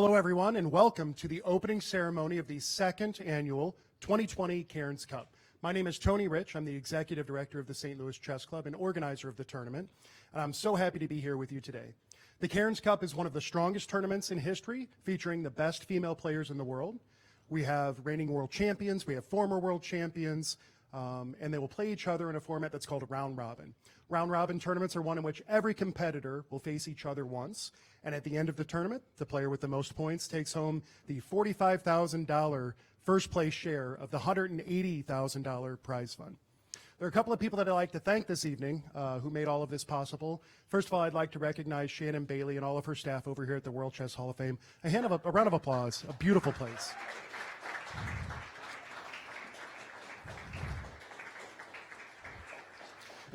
Hello, everyone, and welcome to the opening ceremony of the second annual 2020 Cairns Cup. My name is Tony Rich. I'm the Executive Director of the St. Louis Chess Club and organizer of the tournament, and I'm so happy to be here with you today. The Cairns Cup is one of the strongest tournaments in history, featuring the best female players in the world. We have reigning world champions, we have former world champions, and they will play each other in a format that's called a round robin. Round robin tournaments are one in which every competitor will face each other once, and at the end of the tournament, the player with the most points takes home the $45,000 first place share of the $180,000 prize fund. There are a couple of people that I'd like to thank this evening who made all of this possible. First of all, I'd like to recognize Shannon Bailey and all of her staff over here at the World Chess Hall of Fame. A round of applause, a beautiful place.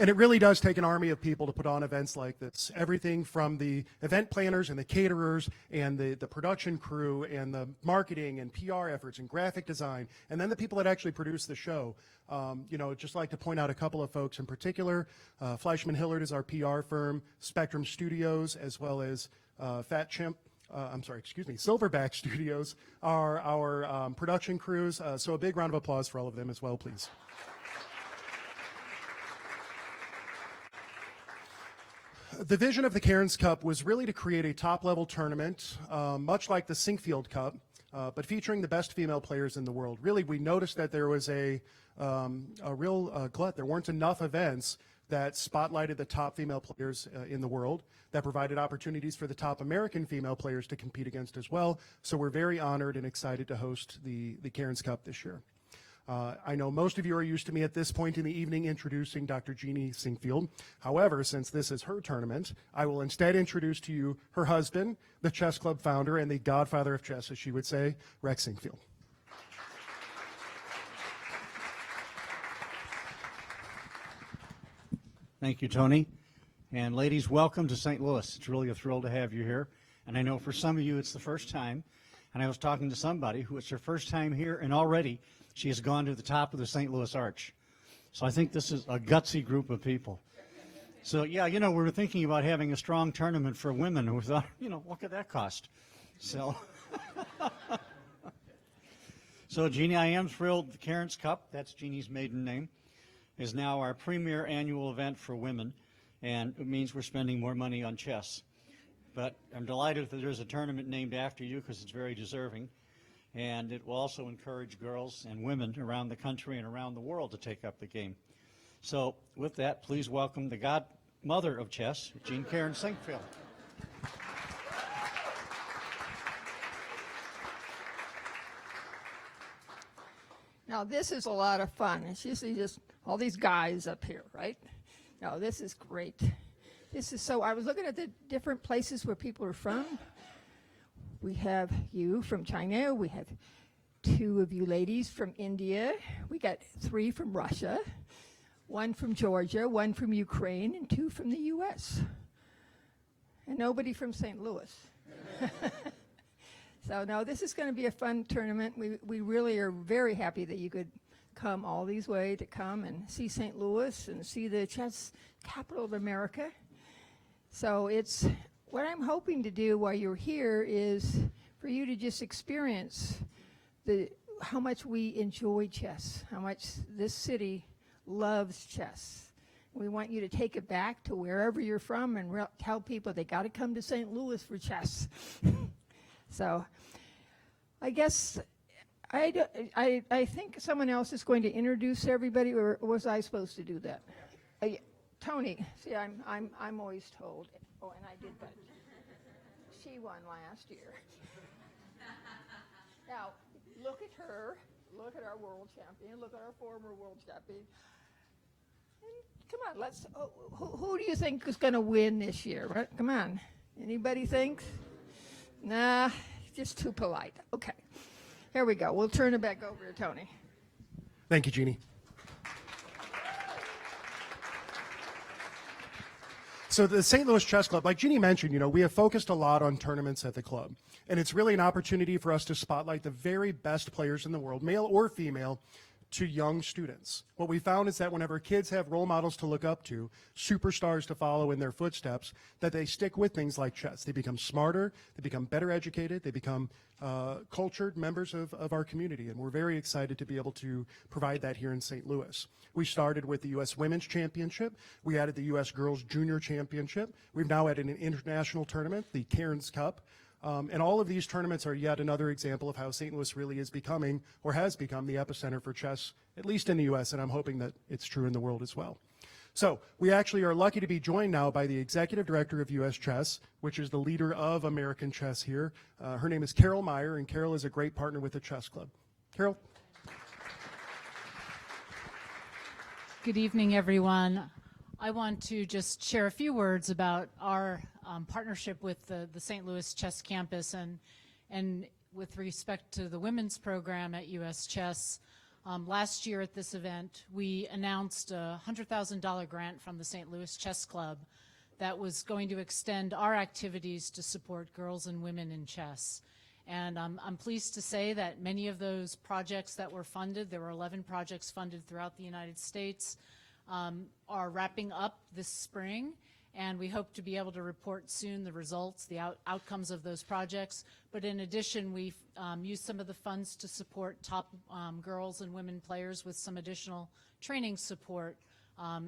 And it really does take an army of people to put on events like this. Everything from the event planners and the caterers and the production crew and the marketing and PR efforts and graphic design, and then the people that actually produce the show. Just like to point out a couple of folks in particular. Fleischman Hillard is our PR firm, Spectrum Studios, as well as Silverback Studios are our production crews. So a big round of applause for all of them as well, please. The vision of the Cairns Cup was really to create a top-level tournament, much like the SINQUEFIELD Cup, but featuring the best female players in the world. Really, we noticed that there was a real glut. There weren't enough events that spotlighted the top female players in the world, that provided opportunities for the top American female players to compete against as well. So we're very honored and excited to host the Cairns Cup this year. I know most of you are used to me at this point in the evening introducing Dr. JEANNE SINQUEFIELD. However, since this is her tournament, I will instead introduce to you her husband, the chess club founder and the godfather of chess, as she would say, Rex SINQUEFIELD. Thank you, Tony. And ladies, welcome to St. Louis. It's really a thrill to have you here. And I know for some of you it's the first time. And I was talking to somebody who it's her first time here, and already she has gone to the top of the St. Louis Arch. So I think this is a gutsy group of people. So yeah, we were thinking about having a strong tournament for women, and we thought, what could that cost? So, Jeannie, I am thrilled the Cairns Cup, that's Jeannie's maiden name, is now our premier annual event for women, and it means we're spending more money on chess. But I'm delighted that there's a tournament named after you because it's very deserving. And it will also encourage girls and women around the country and around the world to take up the game. So with that, please welcome the godmother of chess, Jeanne Cairns SINQUEFIELD. Now this is a lot of fun. It's usually just all these guys up here, right? Now this is great. I was looking at the different places where people are from. We have you from China. We have 2 of you ladies from India. We got 3 from Russia, 1 from Georgia, 1 from Ukraine, and 2 from the U.S. And nobody from St. Louis. So no, this is going to be a fun tournament. We really are very happy that you could come all these way to come and see St. Louis and see the chess capital of America. So what I'm hoping to do while you're here is for you to just experience how much we enjoy chess, how much this city loves chess. We want you to take it back to wherever you're from and tell people they got to come to St. Louis for chess. So I guess I think someone else is going to introduce everybody, or was I supposed to do that? Tony, see, I'm always told. Oh, and I did that. She won last year. Now, look at her. Look at our world champion. Look at our former world champion. And come on, who do you think is going to win this year? Right? Come on. Anybody think? Nah, just too polite. Okay. Here we go. We'll turn it back over to Tony. Thank you, Jeannie. So the St. Louis Chess Club, like Jeannie mentioned, we have focused a lot on tournaments at the club. And it's really an opportunity for us to spotlight the very best players in the world, male or female, to young students. What we found is that whenever kids have role models to look up to, superstars to follow in their footsteps, that they stick with things like chess. They become smarter, they become better educated, they become cultured members of our community, and we're very excited to be able to provide that here in St. Louis. We started with the U.S. Women's Championship. We added the U.S. Girls Junior Championship. We've now added an international tournament, the Cairns Cup. And all of these tournaments are yet another example of how St. Louis really is becoming, or has become, the epicenter for chess, at least in the U.S., and I'm hoping that it's true in the world as well. So we actually are lucky to be joined now by the Executive Director of U.S. Chess, which is the leader of American chess here. Her name is Carol MEYER, and Carol is a great partner with the Chess Club. Carol? Good evening, everyone. I want to just share a few words about our partnership with the St. Louis Chess Campus and with respect to the women's program at U.S. Chess. Last year at this event, we announced a $100,000 grant from the St. Louis Chess Club that was going to extend our activities to support girls and women in chess. And I'm pleased to say that many of those projects that were funded, there were 11 projects funded throughout the United States, are wrapping up this spring, and we hope to be able to report soon the results, the outcomes of those projects. But in addition, we've used some of the funds to support top girls and women players with some additional training support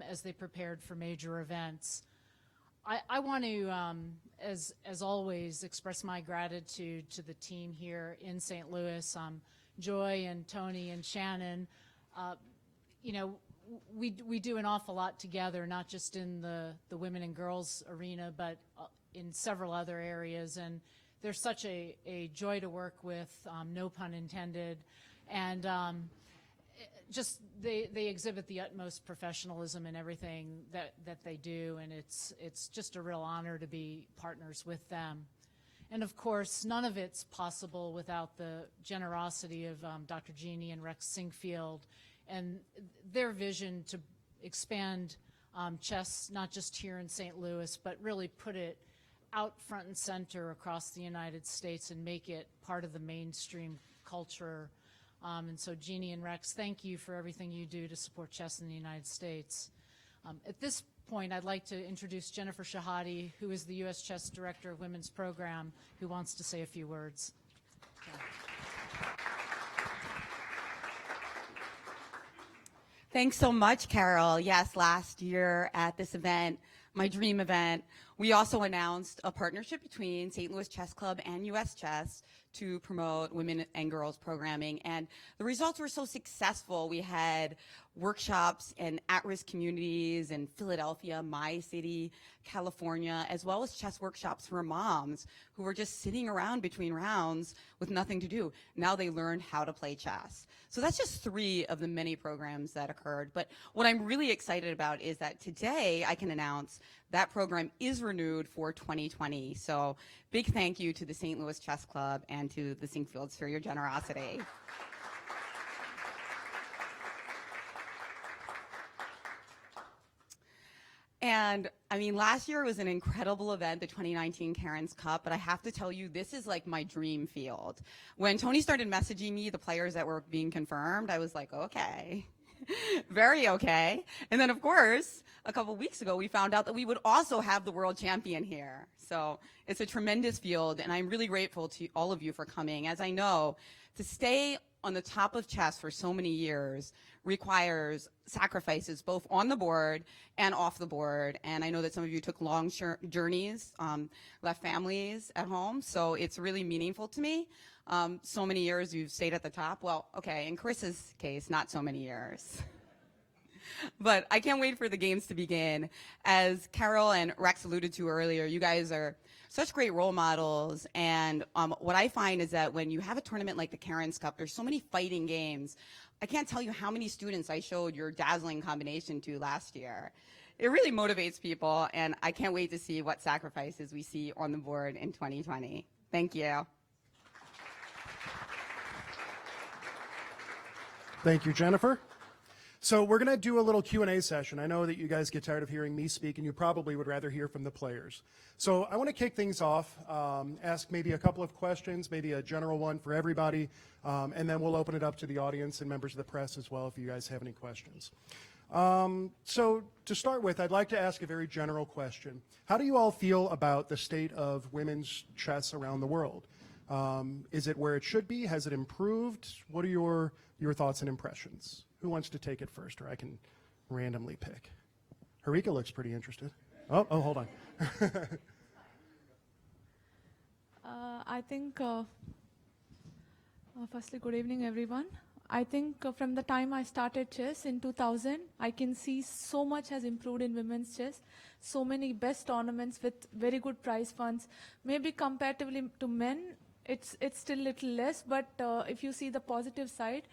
as they prepared for major events. I want to, as always, express my gratitude to the team here in St. Louis, Joy and Tony and Shannon. You know, we do an awful lot together, not just in the women and girls arena, but in several other areas. And they're such a joy to work with, no pun intended. And just they exhibit the utmost professionalism in everything that they do, and it's just a real honor to be partners with them. And of course, none of it's possible without the generosity of Dr. JEANNE and Rex SINQUEFIELD and their vision to expand chess, not just here in St. Louis, but really put it out front and center across the United States and make it part of the mainstream culture. And so JEANNE and Rex, thank you for everything you do to support chess in the United States. At this point, I'd like to introduce Jennifer Shahade, who is the U.S. Chess Director of Women's Program, who wants to say a few words. Thanks so much, Carol. Yes, last year at this event, my dream event, we also announced a partnership between St. Louis Chess Club and U.S. Chess to promote women and girls programming. And the results were so successful. We had workshops in at-risk communities in Philadelphia, my city, California, as well as chess workshops for moms who were just sitting around between rounds with nothing to do. Now they learned how to play chess. So that's just 3 of the many programs that occurred. But what I'm really excited about is that today I can announce that program is renewed for 2020. So big thank you to the St. Louis Chess Club and to the SINQUEFIELDs for your generosity. And I mean, last year was an incredible event, the 2019 Cairns Cup, but I have to tell you, this is like my dream field. When Tony started messaging me the players that were being confirmed, I was like, okay, very okay. And then of course, a couple weeks ago, we found out that we would also have the world champion here. So it's a tremendous field, and I'm really grateful to all of you for coming. As I know, to stay on the top of chess for so many years requires sacrifices both on the board and off the board. And I know that some of you took long journeys, left families at home, so it's really meaningful to me. So many years you've stayed at the top. Well, okay, in Chris's case, not so many years. But I can't wait for the games to begin. As Carol and Rex alluded to earlier, you guys are such great role models, and what I find is that when you have a tournament like the Cairns Cup, there's so many fighting games. I can't tell you how many students I showed your dazzling combination to last year. It really motivates people, and I can't wait to see what sacrifices we see on the board in 2020. Thank you. Thank you, Jennifer. So we're going to do a little Q&A session. I know that you guys get tired of hearing me speak, and you probably would rather hear from the players. So I want to kick things off, ask maybe a couple of questions, maybe a general one for everybody, and then we'll open it up to the audience and members of the press as well if you guys have any questions. So to start with, I'd like to ask a very general question. How do you all feel about the state of women's chess around the world? Is it where it should be? Has it improved? What are your thoughts and impressions? Who wants to take it first, or I can randomly pick? Harika looks pretty interested. Oh, hold on. I think, firstly, good evening, everyone. I think from the time I started chess in 2000, I can see so much has improved in women's chess. So many best tournaments with very good prize funds. Maybe comparatively to men, it's still a little less, but if you see the positive side,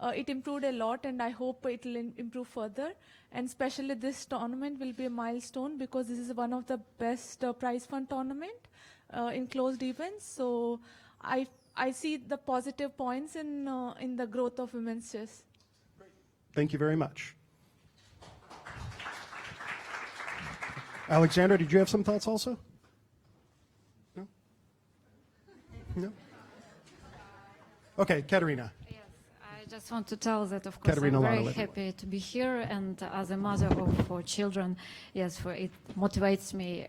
it improved a lot, and I hope it will improve further. And especially this tournament will be a milestone because this is one of the best prize fund tournament in closed events. So I see the positive points in the growth of women's chess. Thank you very much. Alexandra, did you have some thoughts also? No? No? Okay, Katerina. I just want to tell that, of course, Katerina I'm very Lana, happy to be here, and as a mother of 4 children, yes, it motivates me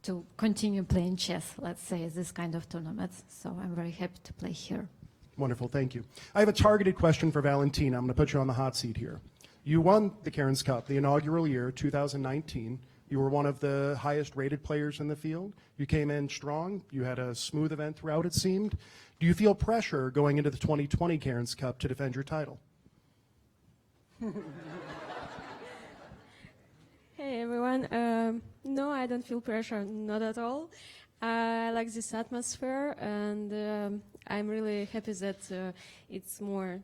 to continue playing chess, let's say, this kind of tournaments. So I'm very happy to play here. Wonderful, thank you. I have a targeted question for Valentina. I'm going to put you on the hot seat here. You won the Cairns Cup, the inaugural year, 2019. You were one of the highest rated players in the field. You came in strong. You had a smooth event throughout, it seemed. Do you feel pressure going into the 2020 Cairns Cup to defend your title? Hey everyone, no, I don't feel pressure, not at all. I like this atmosphere, and I'm really happy that it's more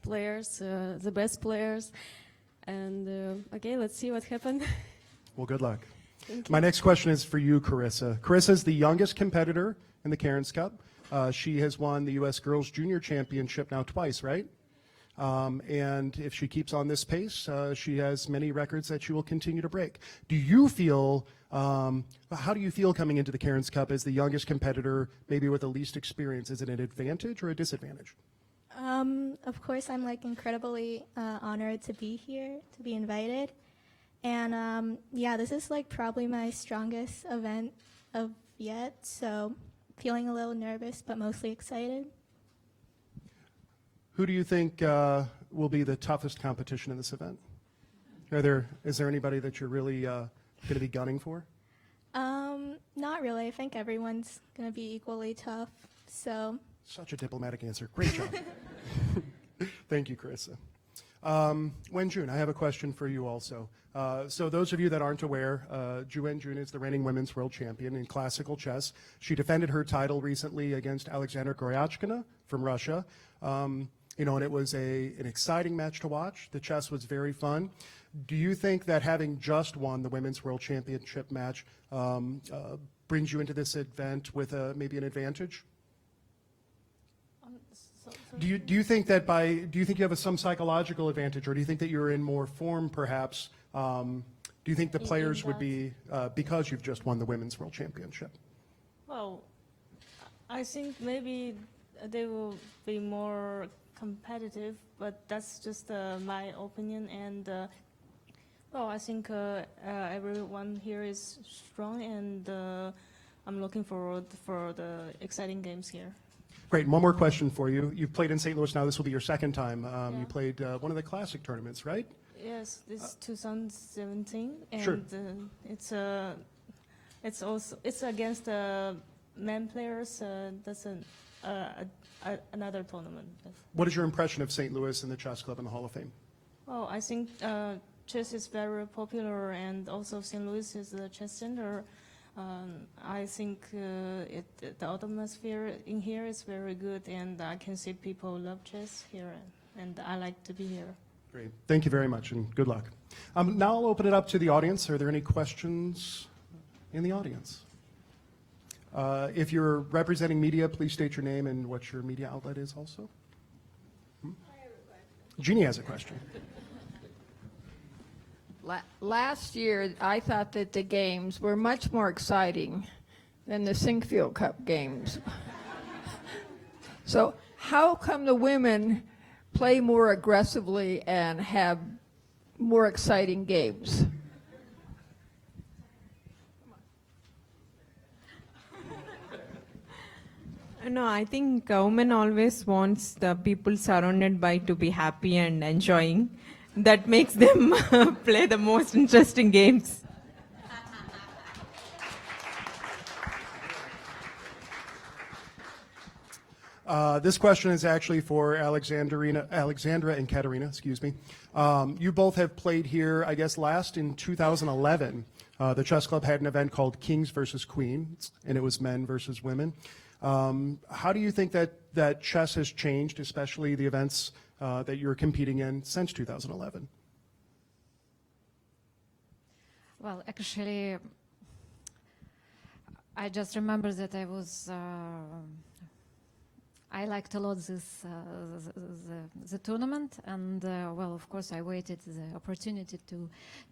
players, the best players, and okay, let's see what happens. Well, good luck. Thank you. My next question is for you, Carissa. Carissa is the youngest competitor in the Cairns Cup. She has won the U.S. Girls Junior Championship now twice, right? And if she keeps on this pace, she has many records that she will continue to break. Do you feel, how do you feel coming into the Cairns Cup as the youngest competitor, maybe with the least experience? Is it an advantage or a disadvantage? Of course, I'm like incredibly honored to be here, to be invited. And yeah, this is like probably my strongest event of yet, so feeling a little nervous, but mostly excited. Who do you think will be the toughest competition in this event? Is there anybody that you're really going to be gunning for? Not really. I think everyone's going to be equally tough, so. Such a diplomatic answer. Great job. Thank you, Carissa. Wen-Jun, I have a question for you also. So those of you that aren't aware, Wen-Jun is the reigning women's world champion in classical chess. She defended her title recently against Alexandra Goryachkina from Russia. You know, and it was an exciting match to watch. The chess was very fun. Do you think that having just won the Women's World Championship match brings you into this event with maybe an advantage? Do you think that do you think you have some psychological advantage, or do you think that you're in more form perhaps? Do you think the players would be, because you've just won the Women's World Championship? Well, I think maybe they will be more competitive, but that's just my opinion. And well, I think everyone here is strong, and I'm looking forward for the exciting games here. Great. And one more question for you. You've played in St. Louis now. This will be your second time. Yeah. You played one of the classic tournaments, right? Yes, this is 2017, and Sure. It's against men players. That's another tournament. What is your impression of St. Louis and the Chess Club and the Hall of Fame? Well, I think chess is very popular, and also St. Louis is the chess center. I think the atmosphere in here is very good, and I can see people love chess here, and I like to be here. Great. Thank you very much, and good luck. Now I'll open it up to the audience. Are there any questions in the audience? If you're representing media, please state your name and what your media outlet is also. Jeannie has a question. Last year, I thought that the games were much more exciting than the SINQUEFIELD Cup games. So how come the women play more aggressively and have more exciting games? No, I think women always wants the people surrounded by to be happy and enjoying. That makes them play the most interesting games. This question is actually for Alexandra and Katerina, excuse me. You both have played here, I guess, last in 2011. The chess club had an event called Kings versus Queens, and it was men versus women. How do you think that chess has changed, especially the events that you're competing in since 2011? Well, actually, I just remember that I liked a lot this the tournament, and well, of course, I waited the opportunity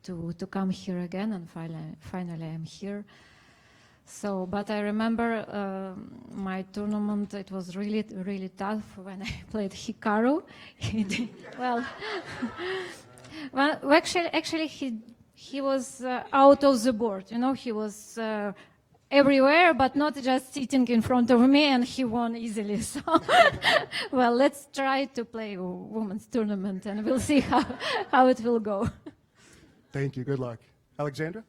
to come here again, and finally I'm here. So, but I remember my tournament. It was really tough when I played Hikaru. well, actually, he was out of the board. You know, he was everywhere, but not just sitting in front of me, and he won easily. So, well, let's try to play a women's tournament, and we'll see how it will go. Thank you. Good luck. Alexandra?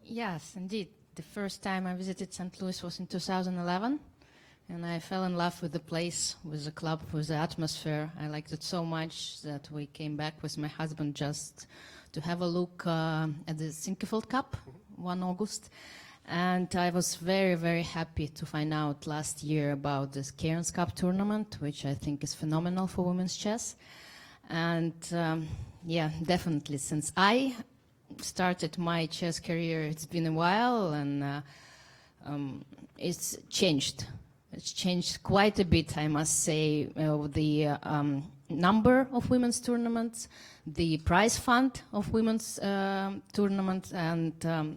Yes, indeed. The first time I visited St. Louis was in 2011, and I fell in love with the place, with the club, with the atmosphere. I liked it so much that we came back with my husband just to have a look at the SINQUEFIELD Cup, 1 August. And I was very, very happy to find out last year about this Cairns Cup tournament, which I think is phenomenal for women's chess. And yeah, definitely, since I started my chess career, it's been a while, and it's changed. It's changed quite a bit, I must say. The number of women's tournaments, the prize fund of women's tournaments, and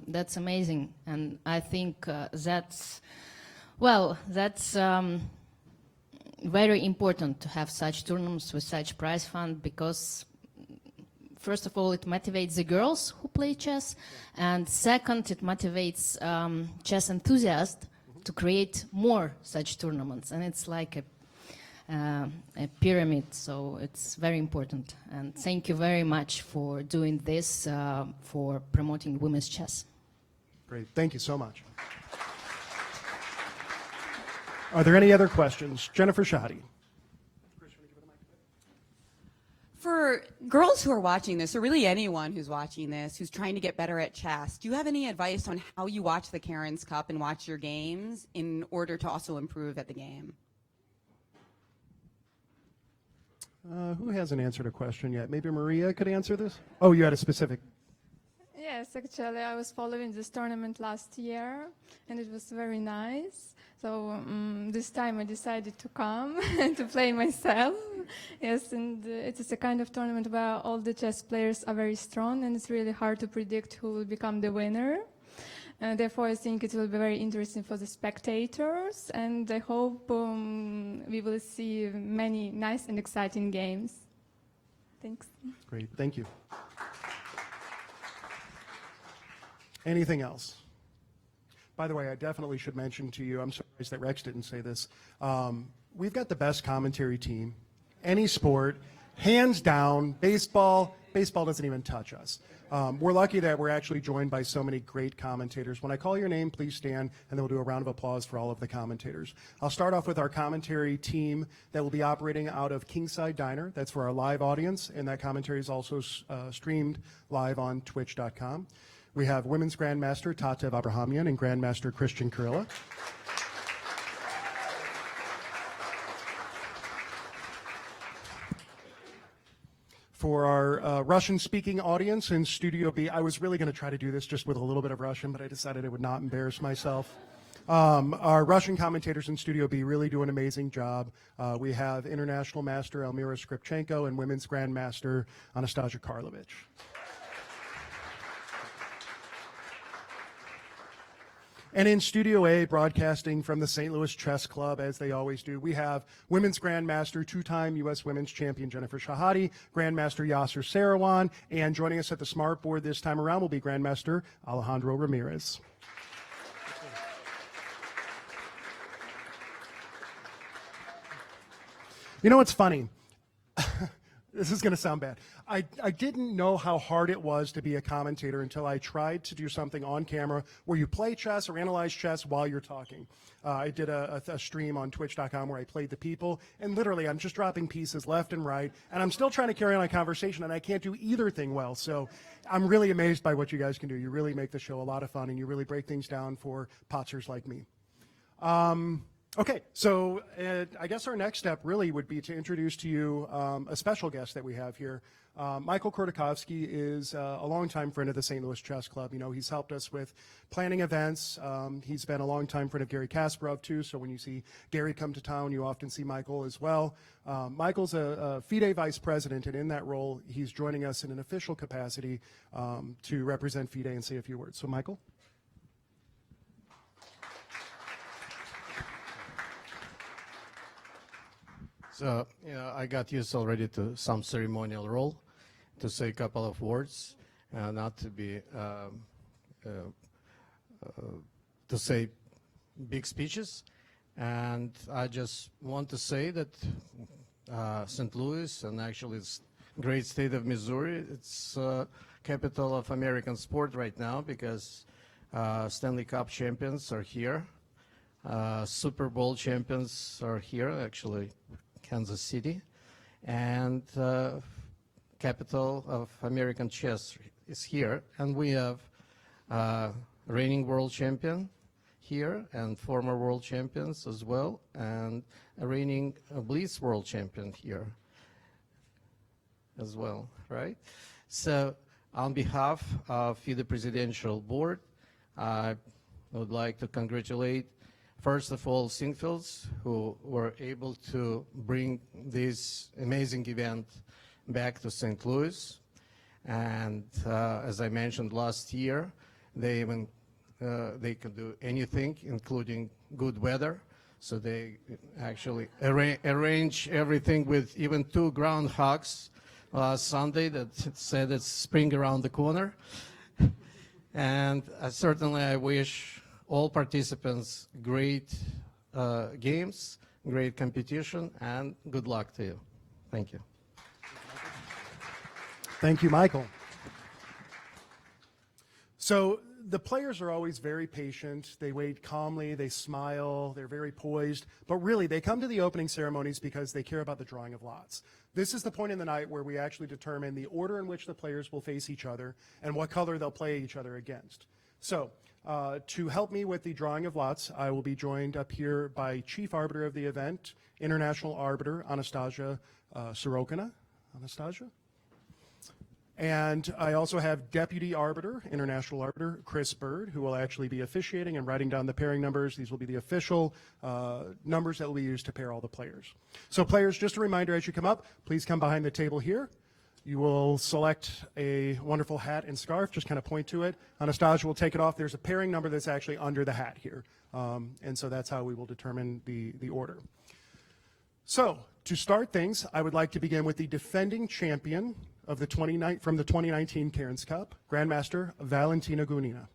that's amazing. And I think that's very important to have such tournaments with such prize fund, because first of all, it motivates the girls who play chess, and second, it motivates chess enthusiasts to create more such tournaments. And it's like a pyramid, so it's very important. And thank you very much for doing this, for promoting women's chess. Great. Thank you so much. Are there any other questions? Jennifer Shahadi. For girls who are watching this, or really anyone who's watching this, who's trying to get better at chess, do you have any advice on how you watch the Cairns Cup and watch your games in order to also improve at the game? Who hasn't answered a question yet? Maybe Maria could answer this? Oh, you had a specific. Yes, actually, I was following this tournament last year, and it was very nice. So this time I decided to come and to play myself. Yes, and it is a kind of tournament where all the chess players are very strong, and it's really hard to predict who will become the winner. Therefore, I think it will be very interesting for the spectators, and I hope we will see many nice and exciting games. Thanks. Great, thank you. Anything else? By the way, I definitely should mention to you, I'm surprised that Rex didn't say this, we've got the best commentary team, any sport, hands down. Baseball doesn't even touch us. We're lucky that we're actually joined by so many great commentators. When I call your name, please stand, and then we'll do a round of applause for all of the commentators. I'll start off with our commentary team that will be operating out of Kingside Diner. That's for our live audience, and that commentary is also streamed live on twitch.com. We have Women's Grandmaster Tatev Abrahamian and Grandmaster Christian Kurilla. For our Russian-speaking audience in Studio B, I was really going to try to do this just with a little bit of Russian, but I decided I would not embarrass myself. Our Russian commentators in Studio B really do an amazing job. We have International Master Elmira Skripchenko and Women's Grandmaster Anastasia Karlovich. And in Studio A, broadcasting from the St. Louis Chess Club, as they always do, we have Women's Grandmaster, two-time U.S. Women's Champion Jennifer Shahade, Grandmaster Yasser Sarawan, and joining us at the Smart Board this time around will be Grandmaster Alejandro Ramirez. You know what's funny? This is going to sound bad. I didn't know how hard it was to be a commentator until I tried to do something on camera where you play chess or analyze chess while you're talking. I did a stream on twitch.com where I played the people, and literally I'm just dropping pieces left and right, and I'm still trying to carry on a conversation, and I can't do either thing well. So I'm really amazed by what you guys can do. You really make the show a lot of fun, and you really break things down for potsers like me. Okay, so I guess our next step really would be to introduce to you a special guest that we have here. Michael Kordakovsky is a longtime friend of the St. Louis Chess Club. You know, he's helped us with planning events. He's been a longtime friend of Gary Kasparov, too, so when you see Gary come to town, you often see Michael as well. Michael's a FIDE vice president, and in that role, he's joining us in an official capacity to represent FIDE and say a few words. So, Michael? So, I got used already to some ceremonial role, to say a couple of words, not to be, to say big speeches. And I just want to say that St. Louis, and actually it's great state of Missouri, it's capital of American sport right now because Stanley Cup champions are here. Super Bowl champions are here, actually. Kansas City, and capital of American chess is here, and we have reigning world champion here and former world champions as well, and a reigning Blitz world champion here as well, right? So on behalf of the Presidential Board, I would like to congratulate first of all, SINQUEFIELDs, who were able to bring this amazing event back to St. Louis. And as I mentioned last year, they could do anything, including good weather. So they actually arrange everything with even 2 groundhogs last Sunday that said it's spring around the corner. And certainly I wish all participants great games, great competition, and good luck to you. Thank you. Thank you, Michael. So the players are always very patient. They wait calmly, they smile, they're very poised, but really they come to the opening ceremonies because they care about the drawing of lots. This is the point in the night where we actually determine the order in which the players will face each other and what color they'll play each other against. So to help me with the drawing of lots, I will be joined up here by Chief Arbiter of the event, International Arbiter Anastasia Sorokina. Anastasia? And I also have Deputy Arbiter, International Arbiter Chris Bird, who will actually be officiating and writing down the pairing numbers. These will be the official numbers that will be used to pair all the players. So players, just a reminder as you come up, please come behind the table here. You will select a wonderful hat and scarf, just kind of point to it. Anastasia will take it off. There's a pairing number that's actually under the hat here. And so that's how we will determine the order. So to start things, I would like to begin with the defending champion of the from the 2019 Cairns Cup, Grandmaster Valentina Gunina.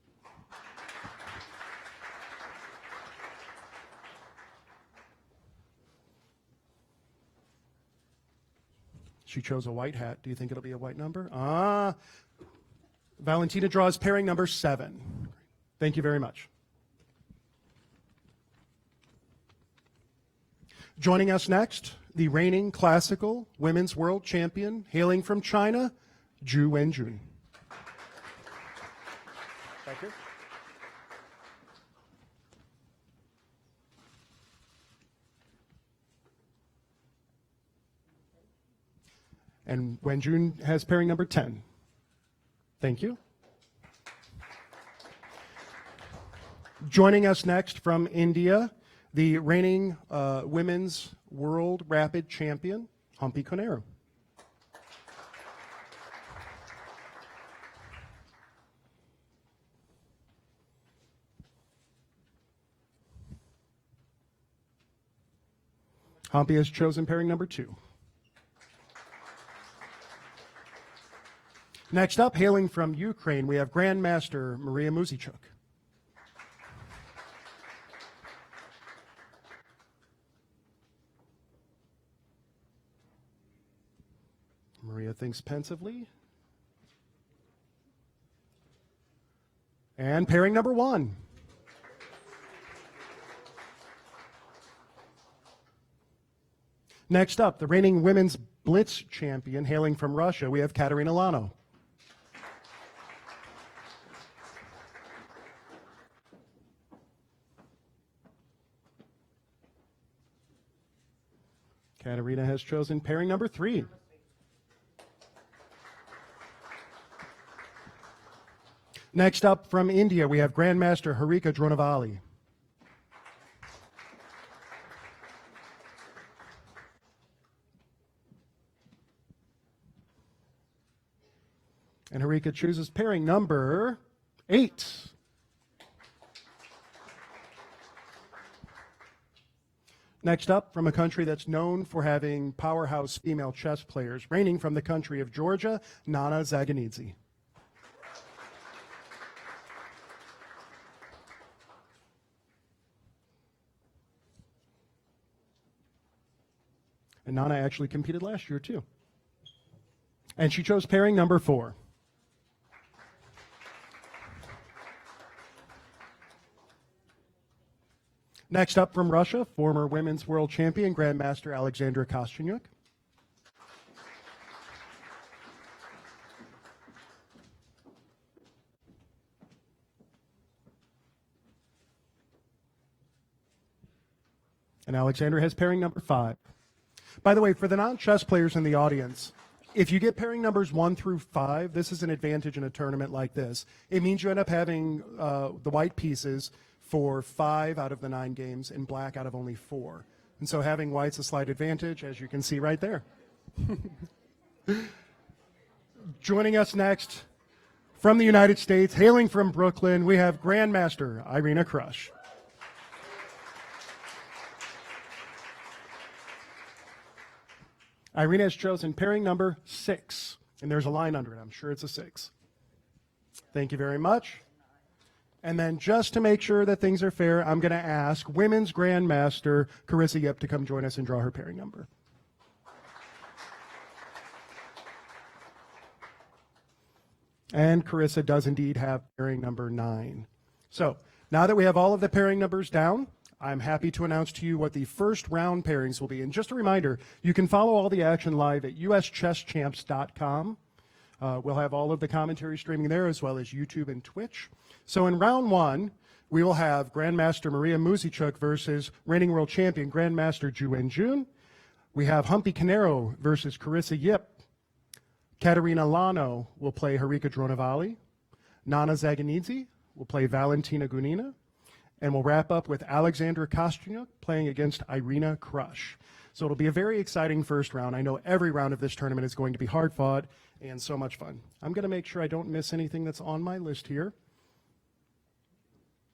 She chose a white hat. Do you think it'll be a white number? Valentina draws pairing number 7. Thank you very much. Joining us next, the reigning classical women's world champion, hailing from China, Zhu Wenjun. Thank you. And Wenjun has pairing number 10. Thank you. Joining us next from India, the reigning women's world rapid champion, Humpy Kosteniuk. Humpy has chosen pairing number 2. Next up, hailing from Ukraine, we have Grandmaster Maria Muzichuk. Maria thinks pensively. And pairing number 1. Next up, the reigning women's blitz champion, hailing from Russia, we have Katerina Lano. Katerina has chosen pairing number 3. Next up from India, we have Grandmaster Harika Dronavali. And Harika chooses pairing number 8. Next up, from a country that's known for having powerhouse female chess players, reigning from the country of Georgia, Nana Zaganidze. And Nana actually competed last year, too. And she chose pairing number 4. Next up from Russia, former women's world champion, Grandmaster Alexandra Kosteniuk. And Alexandra has pairing number 5. By the way, for the non-chess players in the audience, if you get pairing numbers 1 through 5, this is an advantage in a tournament like this. It means you end up having the white pieces for 5 out of the 9 games and black out of only 4. And so having white's a slight advantage, as you can see right there. Joining us next from the United States, hailing from Brooklyn, we have Grandmaster Irina Krush. Irina has chosen pairing number 6, and there's a line under it. I'm sure it's a 6. Thank you very much. And then just to make sure that things are fair, I'm going to ask Women's Grandmaster Carissa Yip to come join us and draw her pairing number. And Carissa does indeed have pairing number 9. So now that we have all of the pairing numbers down, I'm happy to announce to you what the first round pairings will be. And just a reminder, you can follow all the action live at uschesschamps.com. We'll have all of the commentary streaming there, as well as YouTube and Twitch. So in round 1, we will have Grandmaster Maria Muzichuk versus reigning world champion Grandmaster Ju En-jun. We have Humpy Kosteniuk versus Carissa Yip. Katerina Lano will play Harika Dronavali. Nana Zaganidze will play Valentina Gunina. And we'll wrap up with Alexandra Kosteniuk playing against Irina Krush. So it'll be a very exciting first round. I know every round of this tournament is going to be hard fought and so much fun. I'm going to make sure I don't miss anything that's on my list here.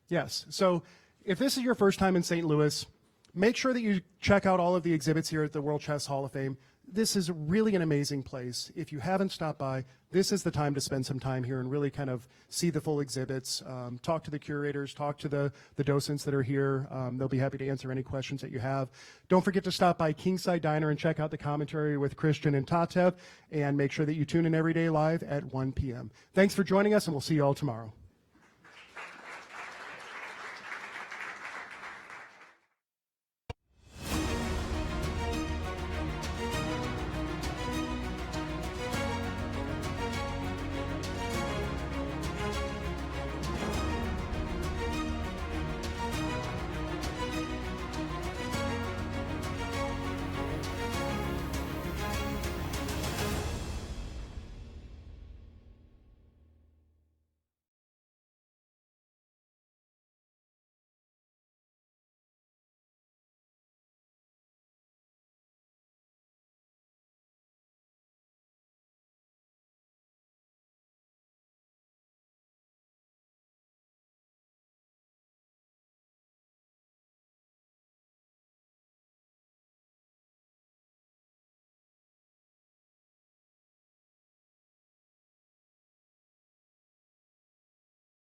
Yes, so if this is your first time in St. Louis, make sure that you check out all of the exhibits here at the World Chess Hall of Fame. This is really an amazing place. If you haven't stopped by, this is the time to spend some time here and really kind of see the full exhibits, talk to the curators, talk to the docents that are here. They'll be happy to answer any questions that you have. Don't forget to stop by Kingside Diner and check out the commentary with Christian and Tatev, and make sure that you tune in every day live at 1 p.m. Thanks for joining us, and we'll see you all tomorrow.